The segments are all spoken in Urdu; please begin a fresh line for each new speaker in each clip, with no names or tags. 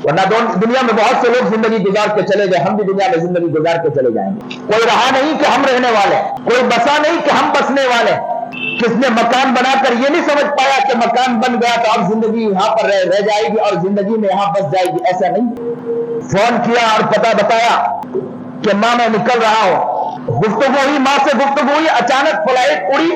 ورنہ دنیا میں بہت سے لوگ زندگی گزار کے چلے گئے، ہم بھی دنیا میں زندگی گزار کے چلے جائیں گے۔ کوئی رہا نہیں کہ ہم رہنے والے، کوئی بسا نہیں کہ ہم بسنے والے۔ کس نے مکان بنا کر یہ نہیں سمجھ پایا کہ مکان بن گیا تو اب زندگی یہاں پر رہ جائے گی اور زندگی میں یہاں بس جائے گی، ایسا نہیں۔ فون کیا اور پتہ بتایا کہ ماں میں نکل رہا ہوں، گفتگو ہوئی، ماں سے گفتگو ہوئی، اچانک فلائٹ اڑی،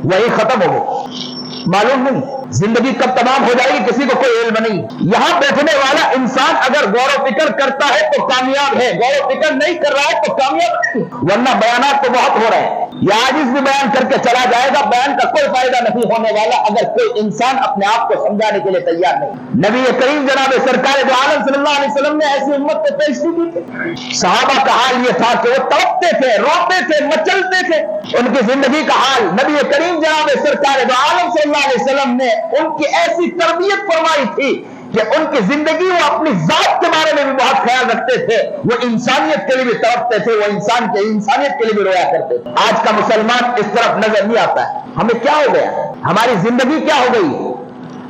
وہی ختم ہو گئی، معلوم نہیں زندگی کب تمام ہو جائے گی، کسی کو کوئی علم نہیں۔ یہاں بیٹھنے والا انسان اگر غور و فکر کرتا ہے تو کامیاب ہے، غور و فکر نہیں کر رہا ہے تو کامیاب نہیں۔ ورنہ بیانات تو بہت ہو رہے ہیں، یہ عاجز بھی بیان کر کے چلا جائے گا، بیان کا کوئی فائدہ نہیں ہونے والا اگر کوئی انسان اپنے آپ کو سمجھانے کے لیے تیار نہیں۔ نبی کریم جناب سرکار دو عالم صلی اللہ علیہ وسلم نے ایسی امت کو پیش کی تھی۔ صحابہ کا حال یہ تھا کہ وہ تڑپتے تھے، روتے تھے، مچلتے تھے۔ ان کی زندگی کا حال نبی کریم جناب سرکار دو عالم صلی اللہ علیہ وسلم نے ان کی ایسی تربیت فرمائی تھی کہ ان کی زندگی، وہ اپنی ذات کے بارے میں بھی بہت خیال رکھتے تھے، وہ انسانیت کے لیے بھی تڑپتے تھے، وہ انسانیت کے لیے بھی رویا کرتے تھے۔ آج کا مسلمان اس طرف نظر نہیں آتا ہے۔ ہمیں کیا ہو گیا؟ ہماری زندگی کیا ہو گئی؟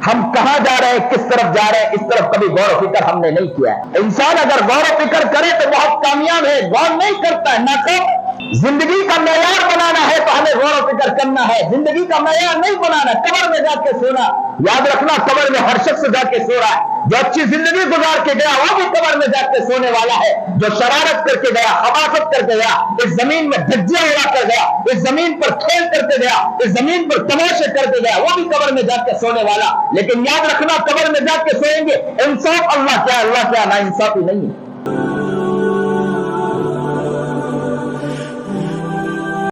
ہم کہاں جا رہے ہیں، کس طرف جا رہے ہیں، اس طرف کبھی غور و فکر ہم نے نہیں کیا ہے۔ انسان اگر غور و فکر کرے تو بہت کامیاب ہے، غور نہیں کرتا ہے ناکام۔ زندگی کا معیار بنانا ہے تو ہمیں غور و فکر کرنا ہے، زندگی کا معیار نہیں بنانا۔ قبر میں جا کے سونا، یاد رکھنا قبر میں ہر شخص جا کے سو رہا ہے۔ جو اچھی زندگی گزار کے گیا وہ بھی قبر میں جا کے سونے والا ہے، جو شرارت کر کے گیا، حماقت کر کے گیا، اس زمین میں دھجیاں اڑا کر گیا، اس زمین پر کھیل کر کے گیا، اس زمین پر تماشے کر کے گیا، وہ بھی قبر میں جا کے سونے والا۔ لیکن یاد رکھنا قبر میں جا کے سوئیں گے، انصاف اللہ کیا نا انصافی نہیں ہے۔